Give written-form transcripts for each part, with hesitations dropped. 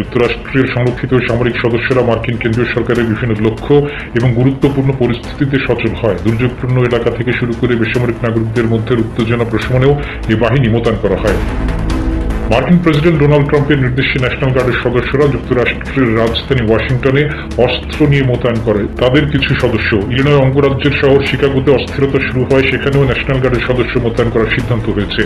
যুক্তরাষ্ট্রের সংরক্ষিত সামরিক সদস্যরা মার্কিন কেন্দ্রীয় সরকারের বিভিন্ন লক্ষ্য এবং গুরুত্বপূর্ণ পরিস্থিতিতে সচল হয়। দুর্যোগপূর্ণ এলাকা থেকে শুরু করে বেসামরিক নাগরিকদের মধ্যে উত্তেজনা প্রশমনেও এই বাহিনী মোতায়েন করা হয়। মার্কিন প্রেসিডেন্ট ডোনাল্ড ট্রাম্পের নির্দেশে ন্যাশনাল গার্ডের সদস্যরা যুক্তরাষ্ট্রের রাজধানী ওয়াশিংটনে অস্ত্র নিয়ে মোতায়েন করে। তাদের কিছু সদস্য ইলিনয় অঙ্গরাজ্যের শহর শিকাগোতে অস্থিরতা শুরু হয়, সেখানেও ন্যাশনাল গার্ডের সদস্য মোতায়েন করার সিদ্ধান্ত হয়েছে।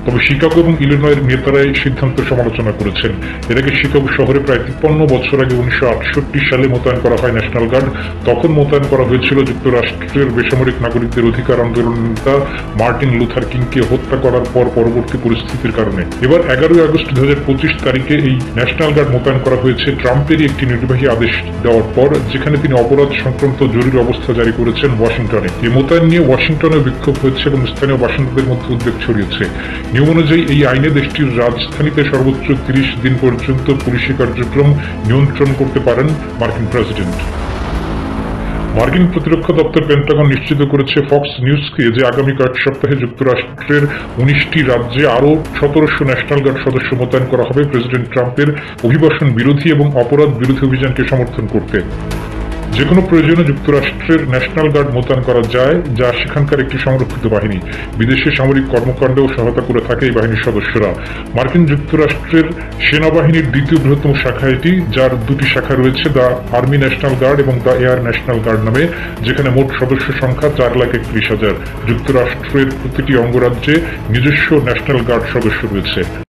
তবে শিকাগো এবং ইলিনয়ের নেতারা এই সিদ্ধান্তের সমালোচনা করেছেন। এর আগে শিকাগো শহরে প্রায় 53 বছর আগে 1968 সালে মোতায়েন করা হয় ন্যাশনাল গার্ড। তখন মোতায়েন করা হয়েছিল যুক্তরাষ্ট্রের বেসামরিক নাগরিকদের অধিকার আন্দোলনের নেতা মার্টিন লুথার কিংকে হত্যা করার পরবর্তী পরিস্থিতির কারণে। এবার 11 আগস্ট 2025 তারিখে এই ন্যাশনাল গার্ড মোতায়েন করা হয়েছে ট্রাম্পেরই একটি নির্বাহী আদেশ দেওয়ার পর, যেখানে তিনি অপরাধ সংক্রান্ত জরুরি অবস্থা জারি করেছেন ওয়াশিংটনে। এই মোতায়েন নিয়ে ওয়াশিংটনে বিক্ষোভ হয়েছে এবং স্থানীয় বাসিন্দাদের মধ্যে উদ্বেগ ছড়িয়েছে। নিয়ম অনুযায়ী এই আইনে দেশটির রাজধানীতে সর্বোচ্চ 30 দিন পর্যন্ত পুলিশি কার্যক্রম নিয়ন্ত্রণ করতে পারেন মার্কিন প্রেসিডেন্ট। মার্কিন প্রতিরক্ষা দপ্তর পেন্টাগন নিশ্চিত করেছে ফক্স নিউজকে যে আগামী কয়েক সপ্তাহে যুক্তরাষ্ট্রের 19টি রাজ্যে আরও 1700 ন্যাশনাল গার্ড সদস্য মোতায়েন করা হবে প্রেসিডেন্ট ট্রাম্পের অভিবাসন বিরোধী এবং অপরাধ বিরোধী অভিযানকে সমর্থন করতে। যেকোনো প্রয়োজনে যুক্তরাষ্ট্রের ন্যাশনাল গার্ড মোতায়েন করা যায়, যা সেখানকার একটি সংরক্ষিত বাহিনী। বিদেশে সামরিক কর্মকাণ্ডেও সহায়তা করে থাকে এই বাহিনীর সদস্যরা। মার্কিন যুক্তরাষ্ট্রের সেনাবাহিনীর দ্বিতীয় বৃহত্তম শাখা এটি, যার দুটি শাখা রয়েছে, দ্য আর্মি ন্যাশনাল গার্ড এবং দ্য এয়ার ন্যাশনাল গার্ড নামে, যেখানে মোট সদস্য সংখ্যা 4,31,000। যুক্তরাষ্ট্রের প্রতিটি অঙ্গরাজ্যে নিজস্ব ন্যাশনাল গার্ড সদস্য রয়েছে।